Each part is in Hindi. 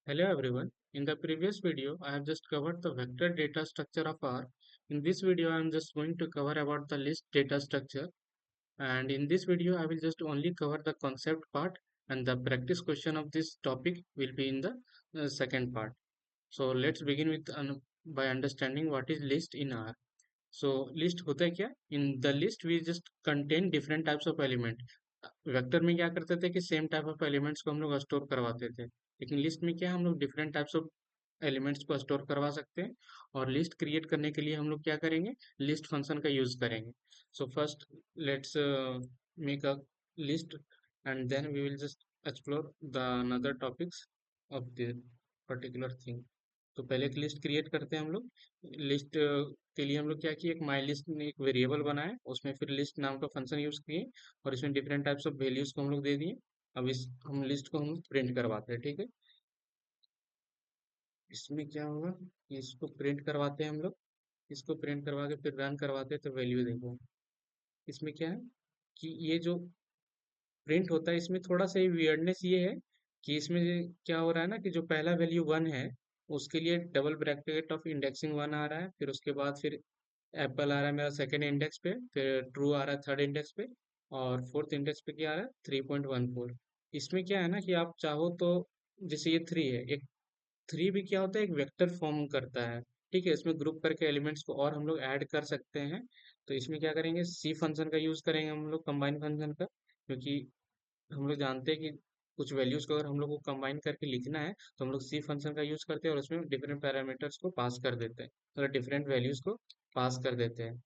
Hello everyone. In the previous video, I have just covered the vector data structure of R. In this video, I am just going to cover about the list data structure. And in this video, I will just only cover the concept part, and the practice question of this topic will be in the second part. So let's begin with by understanding what is list in R. So list होता है क्या? In the list we just contain different types of element. Vector में क्या करते थे कि सेम टाइप ऑफ एलिमेंट्स को हम लोग स्टोर करवाते थे, लेकिन लिस्ट में क्या है, हम लोग डिफरेंट टाइप्स ऑफ एलिमेंट्स को स्टोर करवा सकते हैं. और लिस्ट क्रिएट करने के लिए हम लोग क्या करेंगे, लिस्ट फंक्शन का यूज करेंगे. So first let's make a list and then we will just explore the another topics of the particular thing. तो पहले एक लिस्ट क्रिएट करते हैं हम लोग. लिस्ट के लिए हम लोग क्या किए, एक माई लिस्ट में एक वेरिएबल बनाए, उसमें फिर लिस्ट नाम का फंक्शन यूज किए और इसमें डिफरेंट टाइप्स ऑफ वैल्यूज को हम लोग दे दिए. अब इस हम लिस्ट को हम प्रिंट करवाते हैं, ठीक है. इसमें क्या होगा कि इसको प्रिंट करवाते हैं हम लोग. इसको प्रिंट करवा के फिर रन करवाते हैं, तो वैल्यू देखो. इसमें क्या है कि ये जो प्रिंट होता है, इसमें थोड़ा सा वियर्डनेस ये है कि इसमें क्या हो रहा है ना, कि जो पहला वैल्यू वन है उसके लिए double bracket of indexing one आ रहा है, फिर उसके बाद फिर एप्पल आ रहा है मेरा सेकंड इंडेक्स पे, फिर ट्रू आ रहा है थर्ड इंडेक्स पे, और फोर्थ इंडेक्स पे क्या आ रहा है 3.14. इसमें क्या है ना कि आप चाहो तो, जैसे ये थ्री है, एक थ्री भी क्या होता है, एक वेक्टर फॉर्म करता है. ठीक है, इसमें ग्रुप करके एलिमेंट्स को और हम लोग ऐड कर सकते हैं. तो इसमें क्या करेंगे, सी फंक्शन का यूज करेंगे हम लोग, कंबाइन फंक्शन का, क्योंकि हम लोग जानते हैं कि कुछ वैल्यूज को अगर हम लोग को कंबाइन करके लिखना है तो हम लोग सी फंक्शन का यूज करते हैं और उसमें डिफरेंट पैरामीटर्स को पास कर देते हैं, मतलब डिफरेंट वैल्यूज को पास कर देते हैं.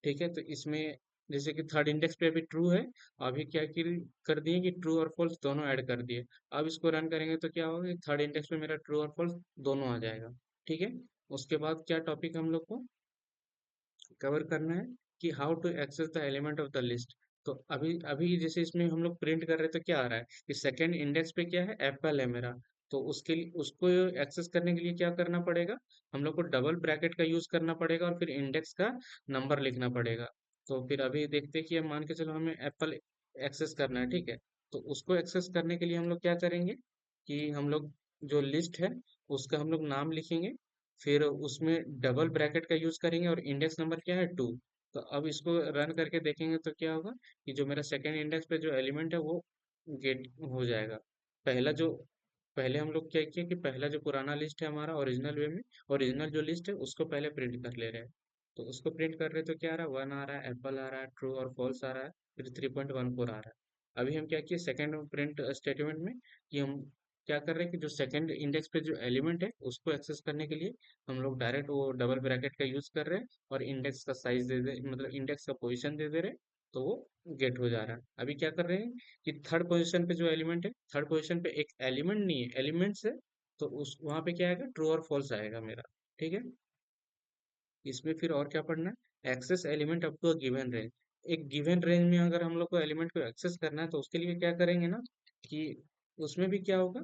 ठीक है, तो इसमें जैसे कि थर्ड इंडेक्स पे अभी ट्रू है, अभी क्या कर दिए कि ट्रू और फॉल्स दोनों ऐड कर दिए. अब इसको रन करेंगे तो क्या होगा कि थर्ड इंडेक्स पे मेरा ट्रू और फॉल्स दोनों आ जाएगा. ठीक है. उसके बाद क्या टॉपिक हम लोग को कवर करना है कि how to access the element of the list. तो अभी अभी जैसे इसमें हम लोग प्रिंट कर रहे हैं तो क्या आ रहा है कि सेकंड इंडेक्स पे क्या है, एप्पल है मेरा. तो उसके लिए, उसको एक्सेस करने के लिए क्या करना पड़ेगा, हम लोग को डबल ब्रैकेट का यूज करना पड़ेगा और फिर इंडेक्स का नंबर लिखना पड़ेगा. तो फिर अभी देखते हैं कि अब मान के चलो हमें एप्पल एक्सेस करना है, ठीक है. तो उसको एक्सेस करने के लिए हम लोग क्या करेंगे कि हम लोग जो लिस्ट है उसका हम लोग नाम लिखेंगे, फिर उसमें डबल ब्रैकेट का यूज करेंगे और इंडेक्स नंबर क्या है 2. तो अब इसको रन करके देखेंगे तो क्या होगा कि जो मेरा सेकेंड इंडेक्स पे जो एलिमेंट है वो गेट हो जाएगा. पहला जो पहले हम लोग क्या किए कि पहला जो पुराना लिस्ट है हमारा ओरिजिनल वे में, ओरिजिनल जो लिस्ट है उसको पहले प्रिंट कर ले रहे हैं. तो उसको प्रिंट कर रहे हैं तो क्या आ रहा है, वन आ रहा है, एप्पल आ रहा है, ट्रू और फॉल्स आ रहा है, फिर 3.14 आ रहा है. अभी हम क्या किए सेकेंड प्रिंट स्टेटमेंट में कि हम क्या कर रहे हैं कि जो सेकंड इंडेक्स पे जो एलिमेंट है उसको एक्सेस करने के लिए हम लोग डायरेक्ट वो डबल ब्रैकेट का यूज कर रहे हैं और इंडेक्स का साइज दे दे, मतलब इंडेक्स का पोजीशन दे दे रहे हैं. तो वो गेट हो जा रहा है. अभी क्या कर रहे हैं कि थर्ड पोजीशन पे जो एलिमेंट है, थर्ड पोजीशन पे एक एलिमेंट नहीं है, एलिमेंट्स है. तो उस वहां पे क्या आएगा, ट्रू और फॉल्स आएगा मेरा. ठीक है. इसमें फिर और क्या पढ़ना है, access element up to a given range. एक गिवन रेंज में अगर हम लोग को एलिमेंट को एक्सेस करना है तो उसके लिए क्या करेंगे ना कि उसमें भी क्या होगा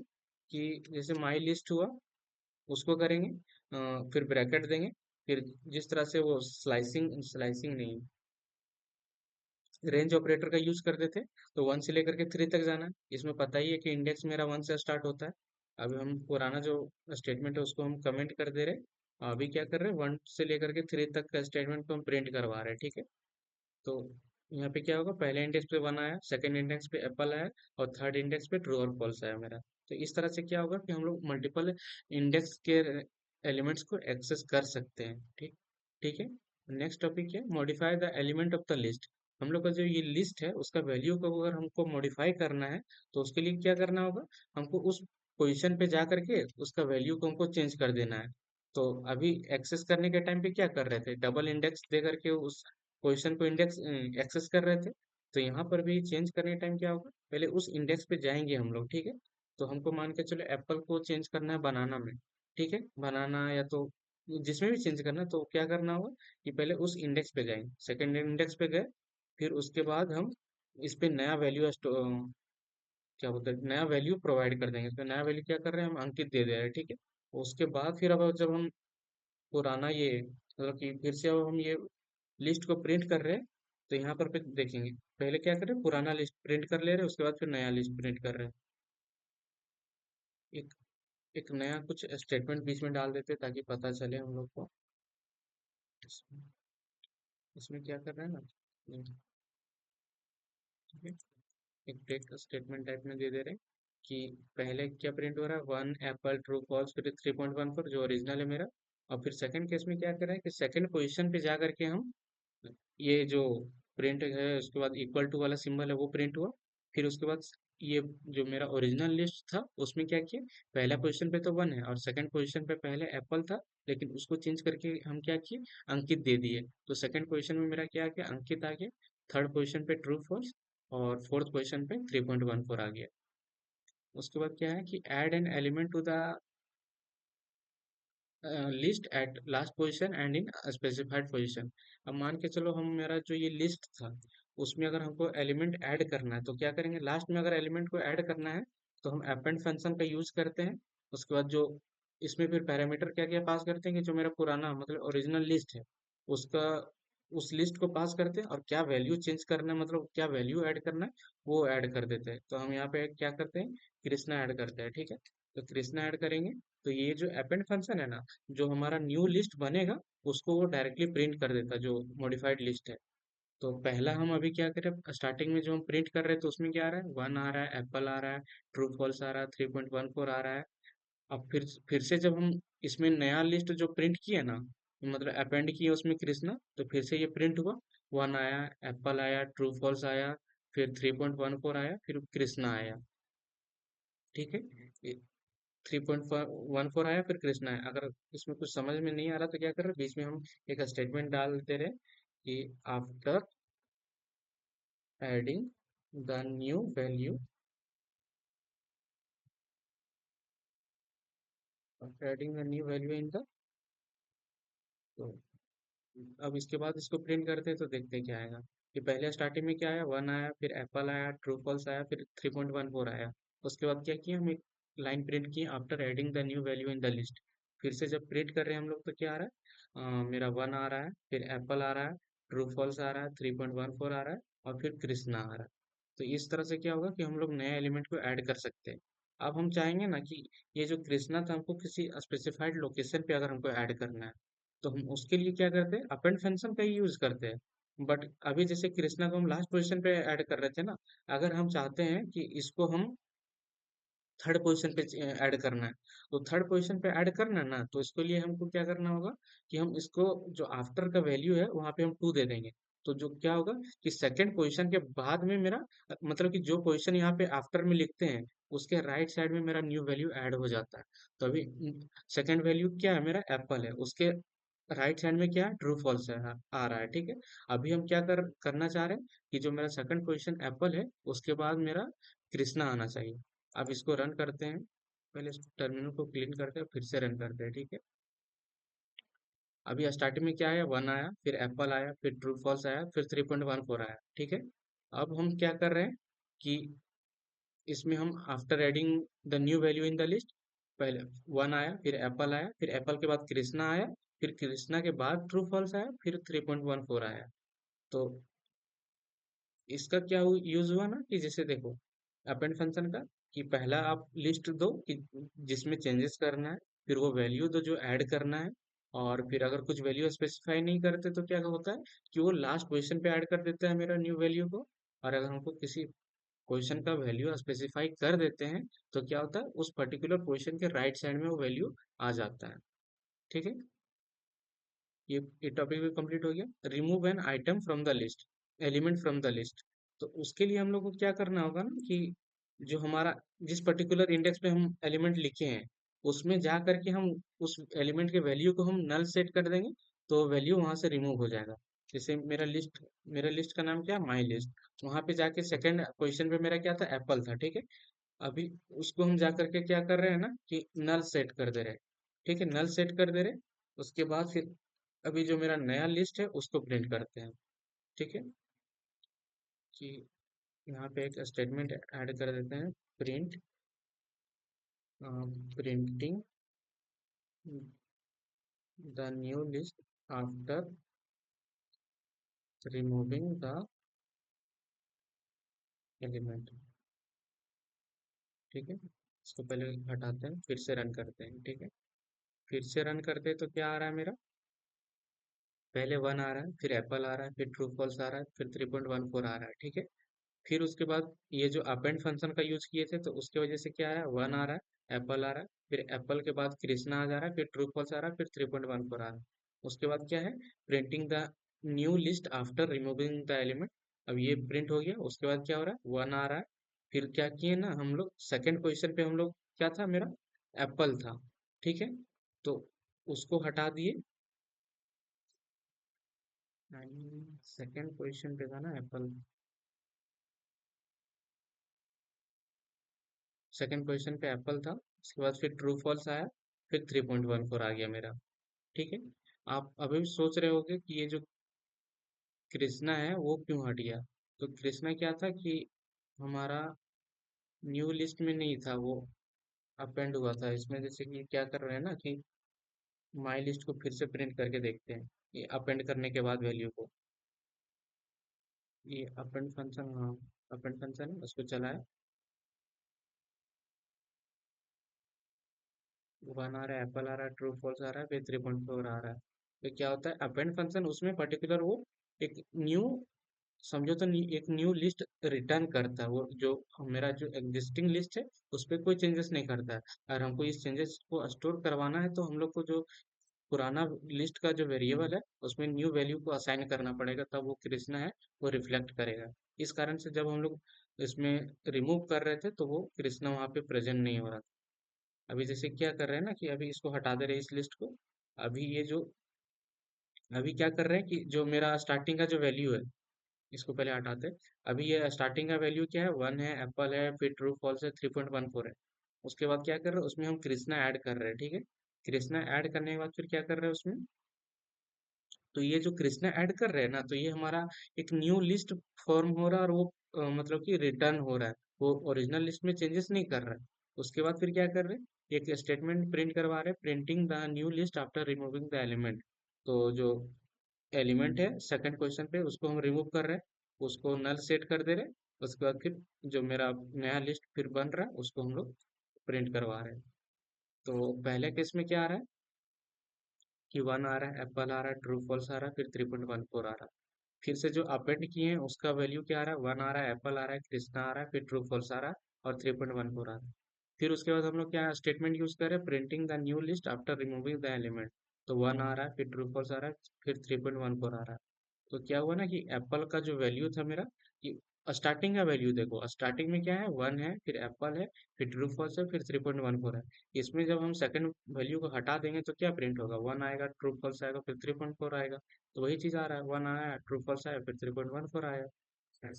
कि जैसे माई लिस्ट हुआ उसको करेंगे, फिर ब्रैकेट देंगे, फिर जिस तरह से वो स्लाइसिंग स्लाइसिंग नहीं, रेंज ऑपरेटर का यूज करते थे, तो वन से लेकर के थ्री तक जाना है. इसमें पता ही है कि इंडेक्स मेरा वन से स्टार्ट होता है. अभी हम पुराना जो स्टेटमेंट है उसको हम कमेंट कर दे रहे हैं. अभी क्या कर रहे हैं, वन से लेकर के थ्री तक का स्टेटमेंट को हम प्रिंट करवा रहे हैं. ठीक है. तो यहाँ पे क्या होगा, पहले इंडेक्स पे वन आया, सेकंड इंडेक्स पे एप्पल आया और थर्ड इंडेक्स पे ट्रू और फॉल्स आया मेरा. तो इस तरह से क्या होगा कि हम लोग मल्टीपल इंडेक्स के एलिमेंट्स को एक्सेस कर सकते हैं. ठीक. ठीक है. नेक्स्ट टॉपिक है modify the element of the list. हम लोग का जो ये लिस्ट है उसका वैल्यू को अगर हमको मॉडिफाई करना है तो उसके लिए क्या करना होगा, हमको उस पोजीशन पे जा करके उसका वैल्यू को हमको चेंज कर देना है. तो अभी एक्सेस करने के टाइम पे क्या कर रहे थे, डबल इंडेक्स दे करके उस पोजीशन को इंडेक्स एक्सेस कर रहे थे. तो यहाँ पर भी चेंज करने टाइम क्या होगा, पहले उस इंडेक्स पे जाएंगे हम लोग. ठीक है. तो हमको मान के चलो एप्पल को चेंज करना है बनाना में. ठीक है, बनाना या तो जिसमें भी चेंज करना है तो क्या करना होगा कि पहले उस इंडेक्स पे जाएंगे, सेकंड इंडेक्स पे गए, फिर उसके बाद हम इस पे नया वैल्यू क्या बोलते हैं, नया वैल्यू प्रोवाइड कर देंगे. तो नया वैल्यू क्या कर रहे हैं, हम अंकित दे दे रहे हैं. ठीक है. उसके बाद फिर अब जब हम पुराना ये मतलब कि फिर से अब हम ये लिस्ट को प्रिंट कर रहे हैं, तो यहाँ पर फिर देखेंगे पहले क्या कर रहे हैं, पुराना लिस्ट प्रिंट कर ले रहे हैं, उसके बाद फिर नया लिस्ट प्रिंट कर रहे हैं. एक नया कुछ स्टेटमेंट बीच में डाल देते ताकि पता चले हम लोग को। इसमें इसमें क्या कर रहे हैं ना, ठीक है, एक टेक्स्ट स्टेटमेंट टाइप में दे दे रहे हैं कि पहले क्या प्रिंट हो रहा है, वन एप्पल ट्रू फॉल्स फिर 3.14 जो ओरिजिनल है मेरा। और फिर सेकंड केस में क्या कर रहा है कि सेकंड पोजीशन पे जा करके हम ये जो प्रिंट है उसके बाद इक्वल टू वाला सिंबल है वो प्रिंट हुआ। फिर उसके बाद ये जो मेरा ओरिजिनल लिस्ट था उसमें क्या किया, पहला पोजीशन पे तो वन है और सेकंड पोजीशन पे पहले एप्पल था, लेकिन उसको चेंज करके हम क्या किए, अंकित दे दिए। तो सेकंड पोजीशन में मेरा क्या आ गया, अंकित आ गया। थर्ड पोजीशन पे ट्रू फॉल्स और फोर्थ पोजीशन पे 3.14 आ गया। उसके बाद क्या है कि add an element to the list at last position and in specified position. अब मान के चलो हम, मेरा जो ये लिस्ट था उसमें अगर हमको एलिमेंट ऐड करना है तो क्या करेंगे, लास्ट में अगर एलिमेंट को ऐड करना है तो हम अपेंड फंक्शन का यूज करते हैं। उसके बाद जो इसमें फिर पैरामीटर क्या क्या पास करते हैं कि जो मेरा पुराना मतलब ओरिजिनल लिस्ट है उसका, उस लिस्ट को पास करते हैं और क्या वैल्यू चेंज करना है मतलब क्या वैल्यू ऐड करना है वो ऐड कर देते हैं। तो हम यहाँ पे क्या करते हैं, कृष्णा ऐड करते हैं, ठीक है। तो कृष्णा ऐड करेंगे तो ये जो अपेंड फंक्शन है ना, जो हमारा न्यू लिस्ट बनेगा उसको वो डायरेक्टली प्रिंट कर देता है, जो मॉडिफाइड लिस्ट है। तो पहला हम अभी क्या करें, स्टार्टिंग में जो हम प्रिंट कर रहे हैं तो उसमें क्या आ रहा है, वन आ रहा है, एप्पल आ रहा है, ट्रू फॉल्स आ रहा है, 3.14 आ रहा है। अब फिर से जब हम इसमें नया लिस्ट जो प्रिंट किया ना, मतलब अपेंड किया उसमें कृष्णा, तो फिर से ये प्रिंट हुआ, वन आया, एप्पल आया, ट्रू फॉल्स आया, फिर 3.14 आया, फिर कृष्णा आया, ठीक है। 3.14 आया फिर कृष्णा है। अगर इसमें कुछ समझ में नहीं आ रहा तो क्या कर रहे, बीच में हम एक स्टेटमेंट डाल देते रहे कि after adding the new value, after adding the new value in the, तो अब इसके बाद इसको प्रिंट करते हैं तो देखते हैं क्या आएगा। कि पहले स्टार्टिंग में क्या आया, वन आया, फिर एप्पल आया, ट्रू फॉल्स आया, फिर 3.14 आया। उसके बाद क्या किया, हम एक लाइन प्रिंट की, after adding the new value in the list. फिर से जब प्रिंट कर रहे हैं हम लोग तो क्या आ रहा है, मेरा वन आ रहा है, फिर एप्पल आ रहा है, ट्रू फॉल्स आ रहा है, 3.14 आ रहा है, और फिर कृष्णा आ रहा है। तो इस तरह से क्या होगा कि हम लोग नए एलिमेंट को ऐड कर सकते हैं। अब हम चाहेंगे ना कि ये जो कृष्णा था हमको किसी स्पेसिफाइड लोकेशन पे अगर हमको ऐड करना है तो हम उसके लिए क्या करते हैं, अपेंड फंक्शन का ही यूज करते हैं। बट अभी जैसे कृष्णा को हम लास्ट पोजीशन पे ऐड कर रहे थे ना, अगर हम चाहते हैं कि इसको हम थर्ड पोजीशन पे ऐड करना है, तो थर्ड पोजीशन पे ऐड करना है ना, तो इसके लिए हमको क्या करना होगा कि हम इसको जो आफ्टर का वैल्यू है वहां पे हम टू दे देंगे। तो जो क्या होगा कि सेकंड पोजीशन के बाद में मेरा मतलब कि जो पोजीशन यहाँ पे आफ्टर में लिखते हैं उसके राइट साइड में मेरा न्यू वैल्यू ऐड हो जाता है। तो अभी सेकंड वैल्यू क्या है, मेरा एप्पल है, उसके राइट साइड में क्या है, ट्रू फॉल्स है, आ रहा है, ठीक है। अभी हम क्या करना चाह रहे हैं कि जो मेरा सेकंड पोजीशन एप्पल है उसके बाद मेरा कृष्णा आना चाहिए। अब इसको रन करते हैं, पहले इस टर्मिनल को क्लीन करते हैं फिर से रन करते हैं, ठीक है। अभी स्टार्टिंग में क्या आया, वन आया, फिर एप्पल आया, फिर ट्रू फॉल्स आया, फिर 3.14 आया, ठीक है। अब हम क्या कर रहे हैं कि इसमें हम after adding the new value in the list, पहले वन आया, फिर एप्पल आया, फिर एप्पल के बाद कृष्णा आया, फिर कृष्णा के बाद ट्रू फॉल्स आया, फिर 3.14 आया। तो इसका क्या यूज हुआ ना कि जैसे देखो, अपेंड फंक्शन का, कि पहला आप लिस्ट दो कि जिसमें चेंजेस करना है, फिर वो वैल्यू दो जो ऐड करना है, और फिर अगर कुछ वैल्यू स्पेसिफाई नहीं करते तो क्या होता है कि वो लास्ट पोजीशन पे ऐड कर देता है मेरा न्यू वैल्यू को। और अगर हमको किसी पोजीशन का वैल्यू स्पेसिफाई कर देते हैं तो क्या होता है, उस पर्टिकुलर पोजीशन के राइट साइड में वो वैल्यू आ जाता है, ठीक है। ये टॉपिक भी कंप्लीट हो गया। Remove an item from the list, element from the list. तो उसके लिए हम लोग को क्या करना होगा ना कि जो हमारा जिस पर्टिकुलर इंडेक्स पे हम एलिमेंट लिखे हैं उसमें जा करके हम उस एलिमेंट के वैल्यू को हम नल सेट कर देंगे, तो वैल्यू वहां से रिमूव हो जाएगा। जैसे मेरा लिस्ट का नाम क्या है, माई लिस्ट। वहां पे जाके सेकंड पोजीशन पे मेरा क्या था, एप्पल था, ठीक है। अभी उसको हम जा करके क्या कर रहे हैं ना कि नल सेट कर दे रहे हैं, ठीक है, नल सेट कर दे रहे हैं। उसके बाद फिर अभी जो मेरा नया लिस्ट है उसको प्रिंट करते हैं, ठीक है। कि यहाँ पे एक स्टेटमेंट ऐड कर देते हैं, print printing the new list after removing the element, ठीक है। इसको पहले हटाते हैं, फिर से रन करते हैं, ठीक है। फिर से रन करते हैं तो क्या आ रहा है मेरा, पहले वन आ रहा है, फिर एप्पल आ रहा है, फिर ट्रू फॉल्स आ रहा है, फिर 3.14 आ रहा है, ठीक है। फिर उसके बाद ये जो अपेंड फंक्शन का यूज किए थे तो उसकी वजह से क्या है, वन आ रहा है, एप्पल आ रहा है, फिर एप्पल के बाद कृष्णा आ जा रहा है, फिर ट्रू फॉल्स आ रहा है, फिर 3.14 आ रहा है। उसके बाद क्या है, printing the new list after removing the element. अब ये प्रिंट हो गया, उसके बाद क्या हो रहा है, वन आ रहा है। फिर क्या किए ना हम लोग, सेकंड पोजीशन पे हम लोग क्या था मेरा, एप्पल था, ठीक है। तो उसको हटा दिए, सेकंड पोजीशन पे था ना एप्पल, सेकंड पोजीशन पे एप्पल था, उसके बाद फिर ट्रू फॉल्स आया, फिर 3.14 आ गया मेरा, ठीक है। आप अभी भी सोच रहे होगे कि ये जो कृष्णा है वो क्यों हट गया। तो कृष्णा क्या था कि हमारा न्यू लिस्ट में नहीं था वो, अपेंड हुआ था इसमें। जैसे कि क्या कर रहे हैं ना कि माई लिस्ट को फिर से प्रिंट करके देखते हैं, ये अपेंड करने के बाद वैल्यू को, ये अपेंड फंक्शन, हाँ अपेंड फंक्शन है, उसको चलाए, वन आ रहा है, एप्पल आ रहा है, ट्रू फॉल्स आ रहा है, फिर 3.4 आ रहा है। तो क्या होता है, अपेंड फंक्शन उसमें पर्टिकुलर वो एक न्यू, समझो तो एक न्यू लिस्ट रिटर्न करता है। वो जो मेरा जो एग्जिस्टिंग लिस्ट है उस पर कोई चेंजेस नहीं करता है। और हमको इस चेंजेस को स्टोर करवाना है तो हम लोग को जो पुराना लिस्ट का जो वेरिएबल है उसमें न्यू वैल्यू को असाइन करना पड़ेगा, तब वो कृष्णा है वो रिफ्लेक्ट करेगा। इस कारण से जब हम लोग इसमें रिमूव कर रहे थे तो वो कृष्णा वहाँ पे प्रेजेंट नहीं हो रहा था। अभी जैसे क्या कर रहे हैं ना कि अभी इसको हटा दे रहे हैं इस लिस्ट को। अभी ये जो, अभी क्या कर रहे हैं कि जो मेरा स्टार्टिंग का जो वैल्यू है, इसको पहले हटाते हैं। अभी ये स्टार्टिंग का वैल्यू क्या है, वन है, एप्पल है, फिर ट्रू फॉल्स है, 3.14 है। उसके बाद क्या कर रहे हैं, उसमें हम कृष्णा ऐड कर रहे हैं, ठीक है। कृष्णा ऐड करने के बाद फिर क्या कर रहे हैं उसमें, तो ये जो कृष्णा ऐड कर रहे हैं ना, तो ये हमारा एक न्यू लिस्ट फॉर्म हो रहा है, और वो मतलब कि रिटर्न हो रहा है, वो ओरिजिनल लिस्ट में चेंजेस नहीं कर रहा है। उसके बाद फिर क्या कर रहे हैं, एक स्टेटमेंट प्रिंट करवा रहे हैं, printing the new list after removing the element. तो जो एलिमेंट है सेकंड क्वेश्चन पे उसको हम रिमूव कर रहे हैं, उसको नल सेट कर दे रहे हैं। उसके बाद फिर जो मेरा नया लिस्ट फिर बन रहा है उसको हम लोग प्रिंट करवा रहे हैं। तो पहले केस में क्या आ रहा है कि वन आ रहा है, एप्पल आ रहा है, ट्रू फॉल्स आ रहा है, फिर 3.14 आ रहा है। फिर से जो अपेंड किए हैं उसका वैल्यू क्या आ रहा है, वन आ रहा है, एप्पल आ रहा है, कृष्णा आ रहा है, फिर ट्रू फॉल्स आ रहा है, और 3.14 आ रहा है। फिर उसके बाद हम लोग क्या स्टेटमेंट यूज कर रहे हैं, printing the new list after removing the element. तो वन आ रहा है, फिर ट्रू फॉल्स आ रहा है, फिर 3.14 आ रहा है। तो क्या हुआ ना कि एप्पल का जो वैल्यू था मेरा, कि स्टार्टिंग का वैल्यू देखो, स्टार्टिंग में क्या है, वन है, फिर एप्पल है, फिर ट्रू फॉल्स है, फिर 3.14 है। इसमें जब हम सेकंड वैल्यू को हटा देंगे तो क्या प्रिंट होगा, वन आएगा, ट्रू फॉल्स आएगा, फिर 3.4 आएगा। तो वही चीज आ रहा है, वन आया, ट्रू फॉल्स आया, फिर 3.14 आया,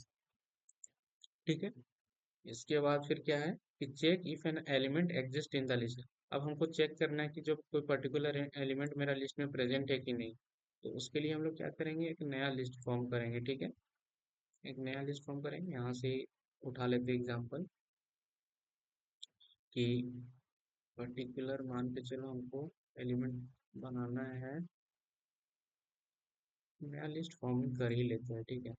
ठीक है। इसके बाद फिर क्या है कि check if an element exist in the list. अब हमको चेक करना है कि जो कोई पर्टिकुलर एलिमेंट मेरा लिस्ट में प्रेजेंट है कि नहीं। तो उसके लिए हम लोग क्या करेंगे, एक नया लिस्ट फॉर्म करेंगे, ठीक है। एक नया लिस्ट फॉर्म करेंगे, यहाँ से उठा लेते एग्जांपल कि पर्टिकुलर मान के चलो हमको एलिमेंट बनाना है, नया लिस्ट फॉर्म कर ही लेते हैं, ठीक है।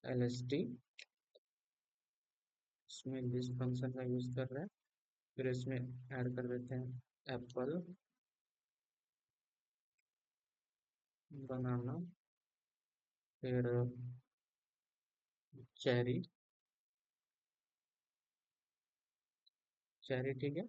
एल एस टी, इसमें लिस्ट फंक्शन का यूज कर रहे हैं, फिर इसमें ऐड कर देते हैं एप्पल, बनाना, फिर चेरी, चेरी, ठीक है।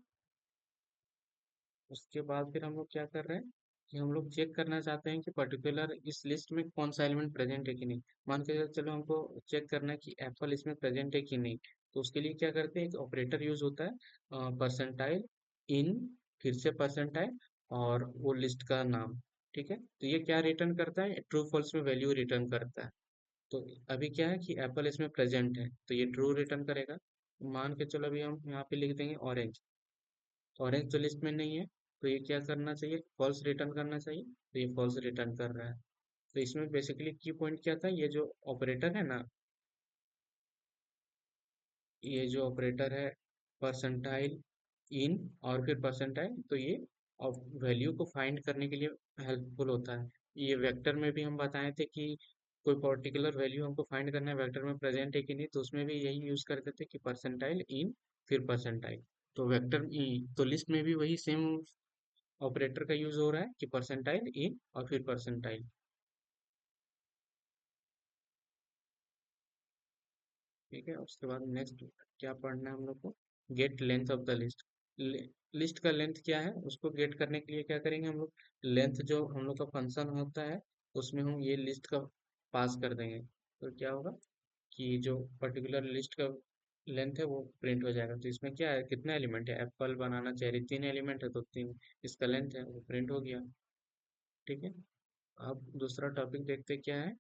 उसके बाद फिर हम लोग क्या कर रहे हैं कि हम लोग चेक करना चाहते हैं कि पर्टिकुलर इस लिस्ट में कौन सा एलिमेंट प्रेजेंट है कि नहीं। मान के चलो हमको चेक करना है कि एप्पल इसमें प्रेजेंट है कि नहीं। तो उसके लिए क्या करते हैं, एक ऑपरेटर यूज होता है, परसेंटाइल इन, फिर से परसेंटाइल, और वो लिस्ट का नाम, ठीक है। तो ये क्या रिटर्न करता है, ट्रू फॉल्स में वैल्यू रिटर्न करता है। तो अभी क्या है कि एप्पल इसमें प्रेजेंट है तो ये ट्रू रिटर्न करेगा। मान के चलो अभी हम यहाँ पे लिख देंगे ऑरेंज, ऑरेंज तो लिस्ट में नहीं है, तो ये क्या करना चाहिए, फॉल्स रिटर्न करना चाहिए, तो ये फॉल्स रिटर्न कर रहा है। तो इसमें बेसिकली की पॉइंट क्या था, ये जो ऑपरेटर है ना, ये जो ऑपरेटर है परसेंटाइल इन और फिर परसेंटाइल, तो ये वैल्यू को फाइंड करने के लिए हेल्पफुल होता है। ये वेक्टर में भी हम बताए थे कि कोई पर्टिकुलर वैल्यू हमको फाइंड करना है वेक्टर में प्रेजेंट है कि नहीं, तो उसमें भी यही यूज करते थे कि परसेंटाइल इन फिर परसेंटाइल। तो वेक्टर तो लिस्ट में भी वही सेम ऑपरेटर का यूज हो रहा है कि परसेंटाइल इन और फिर परसेंटाइल। ठीक है, उसके बाद नेक्स्ट क्या पढ़ना है हम लोग को, get length of the list. List का लेंथ क्या है उसको गेट करने के लिए क्या करेंगे हम लोग, लेंथ जो हम लोग का फंक्शन होता है उसमें हम ये लिस्ट का पास कर देंगे, तो क्या होगा कि जो पर्टिकुलर लिस्ट का लेंथ है वो प्रिंट हो जाएगा। तो इसमें क्या है, कितना एलिमेंट है, एप्पल बनाना चेरी, तीन एलिमेंट है तो तीन इसका लेंथ है वो प्रिंट हो गया। ठीक है, अब दूसरा टॉपिक देखते हैं क्या है,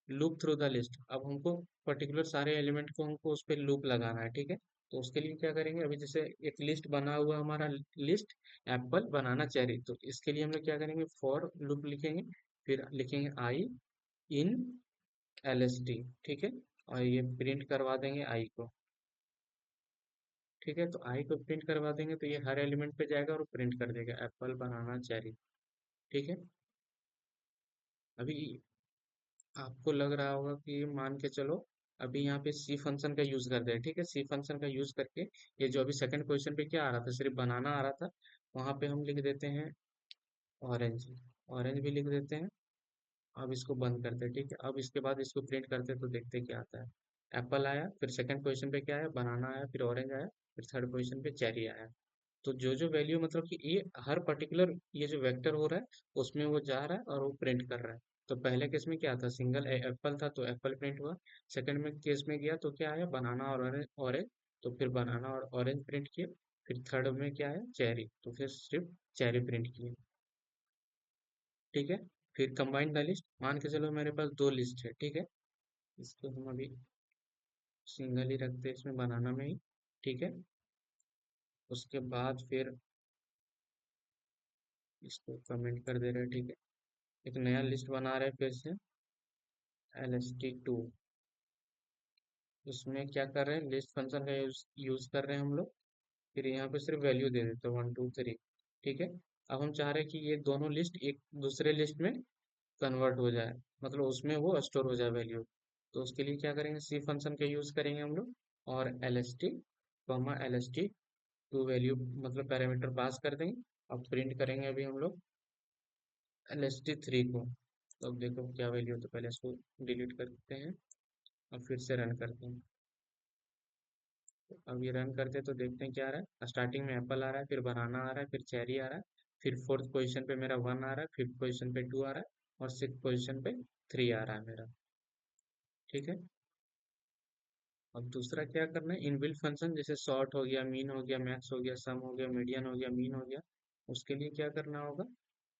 लूप थ्रू द लिस्ट। अब हमको पर्टिकुलर सारे एलिमेंट को हमको उस पर लूप लगाना है। ठीक है, तो उसके लिए क्या करेंगे, अभी जैसे एक लिस्ट बना हुआ है हमारा, लिस्ट एप्पल बनाना चेरी, तो इसके लिए हम लोग क्या करेंगे, फॉर लूप लिखेंगे, फिर लिखेंगे आई इन एल एस टी। ठीक है, और ये प्रिंट करवा देंगे आई को। ठीक है, तो आई को प्रिंट करवा देंगे तो ये हर एलिमेंट पे जाएगा और प्रिंट कर देगा एप्पल बनाना चेरी। ठीक है, अभी आपको लग रहा होगा कि मान के चलो अभी यहाँ पे सी फंक्शन का यूज करते हैं। ठीक है, सी फंक्शन का यूज करके ये जो अभी सेकंड क्वेश्चन पे क्या आ रहा था, सिर्फ बनाना आ रहा था, वहां पे हम लिख देते हैं ऑरेंज। ऑरेंज भी लिख देते हैं। अब इसको बंद करते हैं। ठीक है, अब इसके बाद इसको प्रिंट करते हैं तो देखते हैं क्या आता है। एप्पल आया, फिर सेकंड क्वेश्चन पे क्या आया, बनाना आया, फिर ऑरेंज आया, फिर थर्ड क्वेश्चन पे चेरी आया। तो जो जो वैल्यू मतलब कि ये हर पर्टिकुलर ये जो वेक्टर हो रहा है उसमें वो जा रहा है और वो प्रिंट कर रहा है। तो पहले केस में क्या था, सिंगल एप्पल था तो एप्पल प्रिंट हुआ। सेकंड में केस में गया तो क्या आया, बनाना और ऑरेंज, ऑरेंज, तो फिर बनाना और ऑरेंज प्रिंट किए। फिर थर्ड में क्या है, चेरी, तो फिर सिर्फ चेरी प्रिंट किए। ठीक है, फिर कंबाइन द लिस्ट, मान के चलो मेरे पास दो लिस्ट है। ठीक है, इसको हम अभी सिंगल ही रखते हैं इसमें, बनाना में ही। ठीक है, उसके बाद फिर इसको कमेंट कर दे रहे हैं। ठीक है, एक नया लिस्ट बना रहे हैं फिर से, एल एस टी टू। उसमें क्या कर रहे हैं, लिस्ट फंक्शन का यूज कर रहे हैं हम लोग। फिर यहाँ पे सिर्फ वैल्यू दे देते हैं 1 2 3। ठीक है, अब हम चाह रहे हैं कि ये दोनों लिस्ट एक दूसरे लिस्ट में कन्वर्ट हो जाए, मतलब उसमें वो स्टोर हो जाए वैल्यू। तो उसके लिए क्या करेंगे, सी फंक्शन का यूज करेंगे हम लोग, और L S T comma L S T two value मतलब पैरामीटर पास कर देंगे। अब प्रिंट करेंगे अभी हम लोग एल एस टी थ्री को। तो अब देखो क्या वैल्यू है, तो पहले इसको डिलीट करते हैं और फिर से रन करते हैं। अब ये रन करते हैं तो देखते हैं क्या आ रहा है, स्टार्टिंग में एप्पल आ रहा है, फिर बनाना आ रहा है, फिर चेरी आ रहा है, फिर फोर्थ पोजीशन पे मेरा वन आ रहा है, फिफ्थ पोजीशन पे टू आ रहा है, और सिक्स पोजीशन पे थ्री आ रहा है मेरा। ठीक है, अब दूसरा क्या करना है, इनबिल्ट फंक्शन जैसे सॉर्ट हो गया, मीन हो गया, मैक्स हो गया, सम हो गया, मीडियन हो गया, मीन हो गया, उसके लिए क्या करना होगा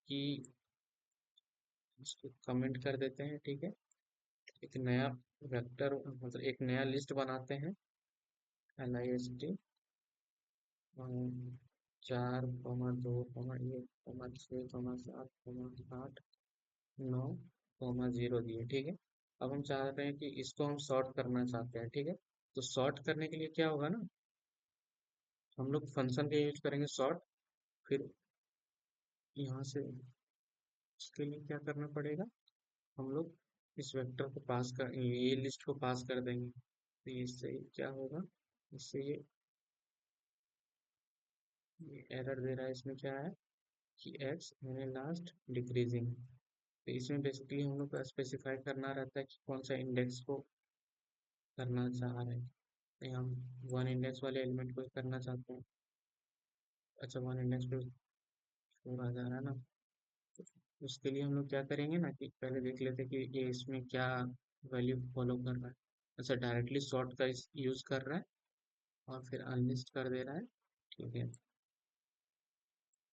कि इसको कमेंट कर देते हैं। ठीक है, एक नया वेक्टर मतलब एक नया लिस्ट बनाते हैं, एल आई एस टी 4 2 1 7 9 0 दिए। ठीक है, अब हम चाह रहे हैं कि इसको हम सॉर्ट करना चाहते हैं। ठीक है, तो सॉर्ट करने के लिए क्या होगा ना, हम लोग फंक्शन का यूज करेंगे सॉर्ट। फिर यहाँ से इसके लिए क्या करना पड़ेगा, हम लोग इस वेक्टर को पास कर, ये लिस्ट को पास कर देंगे। तो इससे क्या होगा, इससे ये एरर दे रहा है, इसमें क्या है कि एक्स यानी लास्ट डिक्रीजिंग। तो इसमें बेसिकली हम लोग को स्पेसिफाई करना रहता है कि कौन सा इंडेक्स को करना चाह रहे हैं। नहीं, हम वन इंडेक्स वाले एलिमेंट को करना चाहते हैं। अच्छा, वन इंडेक्स पे फोर आ जा रहा है ना, तो उसके लिए हम लोग क्या करेंगे ना कि पहले देख लेते हैं कि ये इसमें क्या वैल्यू फॉलो कर रहा है। अच्छा, डायरेक्टली सॉर्ट का यूज कर रहा है और फिर अनलिस्ट कर दे रहा है। ठीक है,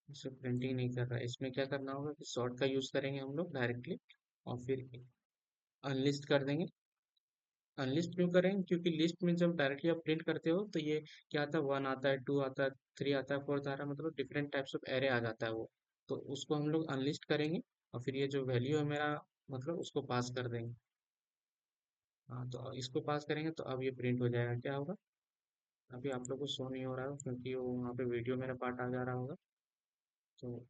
इसे प्रिंटिंग नहीं कर रहा है, इसमें क्या करना होगा कि सॉर्ट का यूज करेंगे हम लोग डायरेक्टली, और फिर अनलिस्ट कर देंगे। अनलिस्ट क्यों करें, क्योंकि लिस्ट में जब डायरेक्टली आप प्रिंट करते हो तो ये क्या आता है, वन आता है, टू आता है, थ्री आता है, फोर्थ आ रहा है, मतलब डिफरेंट टाइप्स ऑफ एरे आ जाता है वो। तो उसको हम लोग अनलिस्ट करेंगे और फिर ये जो वैल्यू है मेरा मतलब उसको पास कर देंगे। हाँ, तो इसको पास करेंगे तो अब ये प्रिंट हो जाएगा। क्या होगा, अभी आप लोग को शो नहीं हो रहा है क्योंकि वो वहाँ पे वीडियो मेरा पार्ट आ जा रहा होगा। तो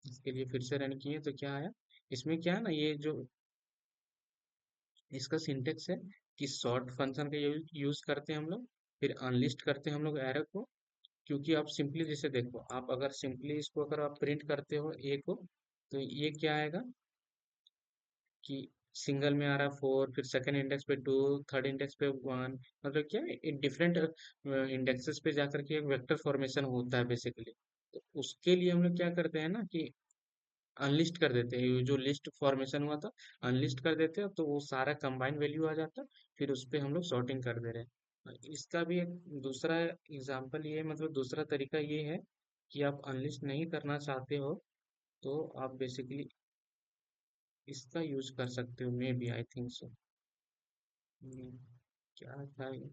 इसके लिए फिर से रन किए तो क्या आया, इसमें क्या है ना, ये जो इसका सिंटेक्स है कि सॉर्ट फंक्शन का यूज करते हैं हम लोग, फिर अनलिस्ट करते हैं हम लोग एरर को, क्योंकि आप सिंपली जैसे देखो, आप अगर सिंपली इसको अगर आप प्रिंट करते हो ए को, तो ये क्या आएगा कि सिंगल में आ रहा है 4, फिर सेकंड इंडेक्स पे 2, थर्ड इंडेक्स पे 1, मतलब क्या है, डिफरेंट इंडेक्सेस पे जाकर के एक वेक्टर फॉर्मेशन होता है बेसिकली। तो उसके लिए हम लोग क्या करते हैं ना कि अनलिस्ट कर देते हैं, ये जो लिस्ट फॉर्मेशन हुआ था अनलिस्ट कर देते हैं, तो वो सारा कंबाइन वैल्यू आ जाता है, फिर उस पे हम लोग सॉर्टिंग कर दे रहे हैं। इसका भी एक दूसरा एग्जांपल ये मतलब दूसरा तरीका ये है कि आप अनलिस्ट नहीं करना चाहते हो, तो आप बेसिकली इसका यूज कर सकते हो, may B I think so. क्या था ये,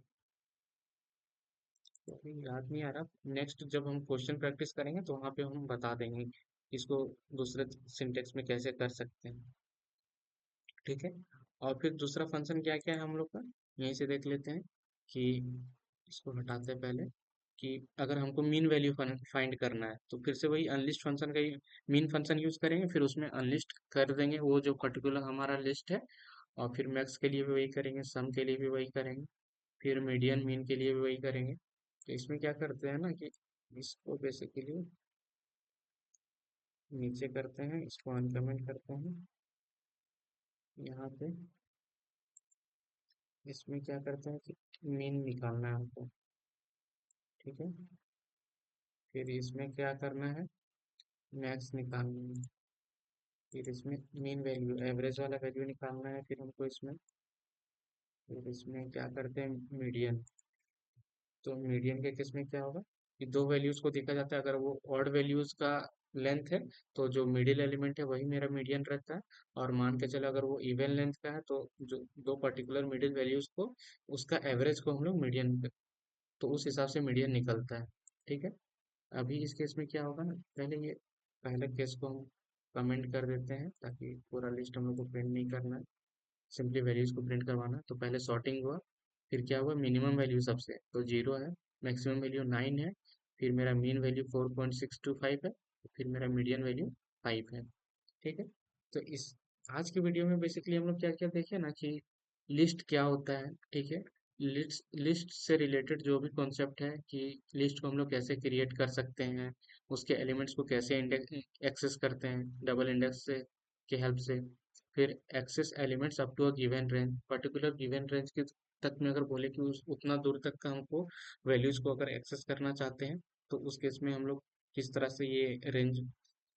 तो अभी याद नहीं आ रहा। नेक्स्ट जब हम क्वेश्चन प्रैक्टिस करेंगे तो वहां पे हम बता देंगे कि इसको दूसरे सिंटेक्स में कैसे कर सकते हैं। ठीक है। और फिर दूसरा फंक्शन क्या क्या है हम लोग का, यहीं से देख लेते हैं कि इसको हटाते हैं पहले, कि अगर हमको मीन वैल्यू फाइंड करना है तो फिर से वही अनलिस्ट फंक्शन का ही मीन फंक्शन यूज करेंगे, फिर उसमें अनलिस्ट कर देंगे वो जो पर्टिकुलर हमारा लिस्ट है, और फिर मैक्स के लिए भी वही करेंगे, सम के लिए भी वही करेंगे, फिर मीडियन मीन के लिए भी वही करेंगे। तो इसमें क्या करते हैं ना कि इसको बेसिकली नीचे करते हैं, इसको अनकमेंट करते हैं यहाँ पे। इसमें क्या करते हैं कि मीन निकालना है हमको, ठीक है। फिर इसमें क्या करना है, मैक्स निकालना है। फिर इसमें मीन वैल्यू एवरेज वाला वैल्यू निकालना है फिर हमको इसमें। फिर इसमें क्या करते हैं, मीडियन। तो मीडियन के केस में क्या होगा कि दो वैल्यूज को देखा जाता है, अगर वो ऑड वैल्यूज का लेंथ है तो जो मिडिल एलिमेंट है वही मेरा मीडियन रहता है, और मान के चलो अगर वो इवन लेंथ का है तो जो दो पर्टिकुलर मिडिल वैल्यूज को उसका एवरेज को हम लोग मीडियन, तो उस हिसाब से मीडियन निकलता है। ठीक है। अभी इस केस में क्या होगा ना, पहले ये पहले केस को हम कमेंट कर देते हैं ताकि पूरा लिस्ट हम लोग को प्रिंट नहीं करना है, सिंपली वैल्यूज को प्रिंट करवाना है। तो पहले सॉर्टिंग हुआ, फिर क्या हुआ, मिनिमम वैल्यू सबसे तो 0 है, मैक्सिमम वैल्यू 9 है, फिर मेरा मीन वैल्यू 4.625 है, फिर मेरा मीडियन वैल्यू 5 है। ठीक है। तो इस आज की वीडियो में बेसिकली हम लोग क्या क्या देखे ना कि लिस्ट क्या होता है, ठीक है। लिस्ट लिस्ट से रिलेटेड जो भी कॉन्सेप्ट है कि लिस्ट को हम लोग कैसे क्रिएट कर सकते हैं, उसके एलिमेंट्स को कैसे इंडेक्स एक्सेस करते हैं डबल इंडेक्स से के हेल्प से, फिर access elements up to a given range, particular given range के तक में अगर बोले कि उस उतना दूर तक का हमको वैल्यूज को अगर एक्सेस करना चाहते हैं, तो उस केस में हम लोग किस तरह से ये रेंज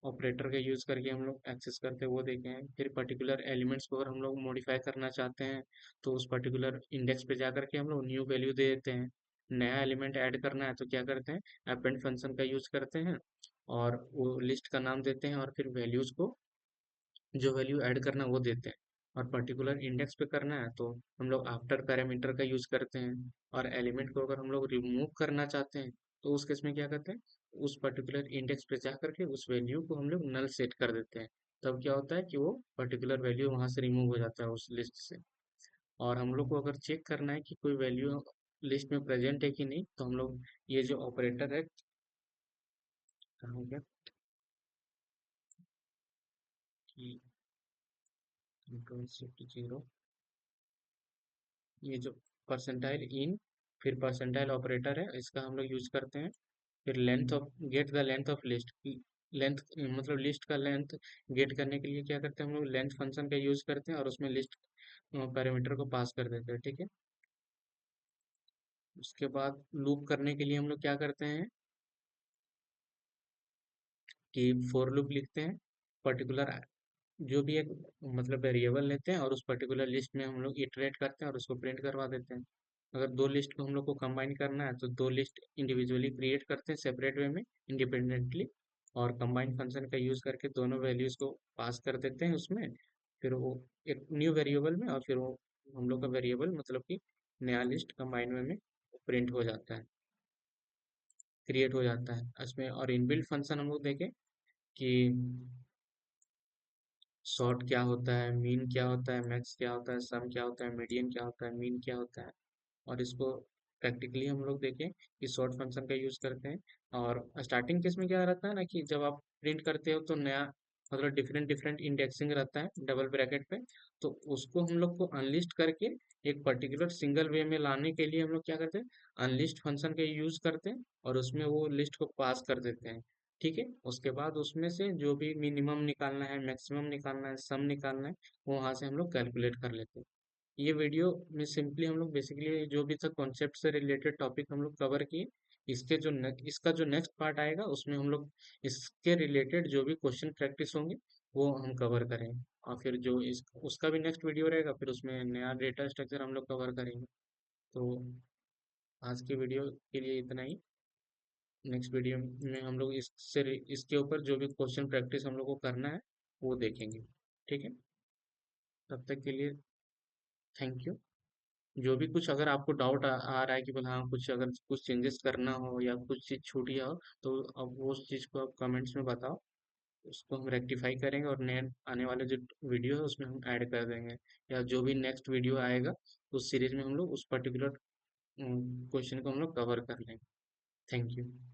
ऑपरेटर का यूज करके हम लोग एक्सेस करते हैं वो देखे हैं। फिर पर्टिकुलर एलिमेंट्स को अगर हम लोग मॉडिफाई करना चाहते हैं तो उस पर्टिकुलर इंडेक्स पे जाकर के हम लोग न्यू वैल्यू दे देते हैं। नया एलिमेंट ऐड करना है तो क्या करते हैं, अपेंड फंक्शन का यूज करते हैं, और वो लिस्ट का नाम देते हैं, और फिर वैल्यूज को जो वैल्यू ऐड करना है वो देते हैं। और पर्टिकुलर इंडेक्स पे करना है तो हम लोग आफ्टर पैरामीटर का यूज करते हैं। और एलिमेंट को अगर हम लोग रिमूव करना चाहते हैं तो उस केस में क्या करते हैं, उस पर्टिकुलर इंडेक्स पे जा करके उस वैल्यू को हम लोग नल सेट कर देते हैं। तब क्या होता है कि वो पर्टिकुलर वैल्यू वहां से रिमूव हो जाता है उस लिस्ट से। और हम लोग को अगर चेक करना है कि कोई वैल्यू लिस्ट में प्रेजेंट है कि नहीं, तो हम लोग ये जो ऑपरेटर है, कहाँ हो गया कि कंट्रोल शिफ्ट 0, ये जो परसेंटाइल इन, फिर परसेंटाइल ऑपरेटर है, इसका हम लोग यूज करते हैं। फिर length of get the length of list, length मतलब लिस्ट का लेंथ गेट करने के लिए क्या करते हैं हम लोग, लेंथ फंक्शन का यूज करते हैं और उसमें लिस्ट पैरामीटर को पास कर देते हैं। ठीक है। उसके बाद लूप करने के लिए हम लोग क्या करते हैं कि फॉर लूप लिखते हैं, पर्टिकुलर जो भी एक मतलब वेरिएबल लेते हैं और उस पर्टिकुलर लिस्ट में हम लोग इटरेट करते हैं और उसको प्रिंट करवा देते हैं। अगर दो लिस्ट को हम लोग को कंबाइन करना है तो दो लिस्ट इंडिविजुअली क्रिएट करते हैं सेपरेट वे में इंडिपेंडेंटली, और कंबाइन फंक्शन का यूज करके दोनों वैल्यूज को पास कर देते हैं उसमें, फिर वो एक न्यू वेरिएबल में, और फिर वो हम लोग का वेरिएबल मतलब कि नया लिस्ट कंबाइन वे में प्रिंट हो जाता है, क्रिएट हो जाता है इसमें। और इनबिल्ट फंक्शन हम लोग देखें कि सॉर्ट क्या होता है, मीन क्या होता है, मैक्स क्या होता है, सम क्या होता है, मीडियन क्या होता है, मीन क्या होता है। और इसको प्रैक्टिकली हम लोग देखें कि सॉर्ट फंक्शन का यूज करते हैं। और स्टार्टिंग केस में क्या रहता है ना कि जब आप प्रिंट करते हो तो नया मतलब डिफरेंट डिफरेंट इंडेक्सिंग रहता है डबल ब्रैकेट पे। तो उसको हम लोग को अनलिस्ट करके एक पर्टिकुलर सिंगल वे में लाने के लिए हम लोग क्या करते हैं, अनलिस्ट फंक्शन का यूज करते हैं और उसमें वो लिस्ट को पास कर देते हैं। ठीक है, उसके बाद उसमें से जो भी मिनिमम निकालना है, मैक्सिमम निकालना है, सम निकालना है, वो वहां से हम लोग कैलकुलेट कर लेते हैं। ये वीडियो में सिंपली हम लोग बेसिकली जो भी था कॉन्सेप्ट से रिलेटेड टॉपिक हम लोग कवर किए। इसका जो नेक्स्ट पार्ट आएगा उसमें हम लोग इसके रिलेटेड जो भी क्वेश्चन प्रैक्टिस होंगे वो हम कवर करेंगे। और फिर जो इस उसका भी नेक्स्ट वीडियो रहेगा, फिर उसमें नया डेटा स्ट्रक्चर हम लोग कवर करेंगे। तो आज के वीडियो के लिए इतना ही। नेक्स्ट वीडियो में हम लोग इसके ऊपर जो भी क्वेश्चन प्रैक्टिस हम लोग को करना है वो देखेंगे। ठीक है, तब तक के लिए थैंक यू। जो भी कुछ अगर आपको डाउट आ रहा है कि बोला हाँ कुछ अगर कुछ चेंजेस करना हो या कुछ चीज़ छूट गया हो, तो अब वो उस चीज़ को आप कमेंट्स में बताओ। उसको हम रेक्टिफाई करेंगे और नए आने वाले जो वीडियो है उसमें हम ऐड कर देंगे। या जो भी नेक्स्ट वीडियो आएगा उस सीरीज में हम लोग उस पर्टिकुलर क्वेश्चन को हम लोग कवर कर लेंगे। Thank you.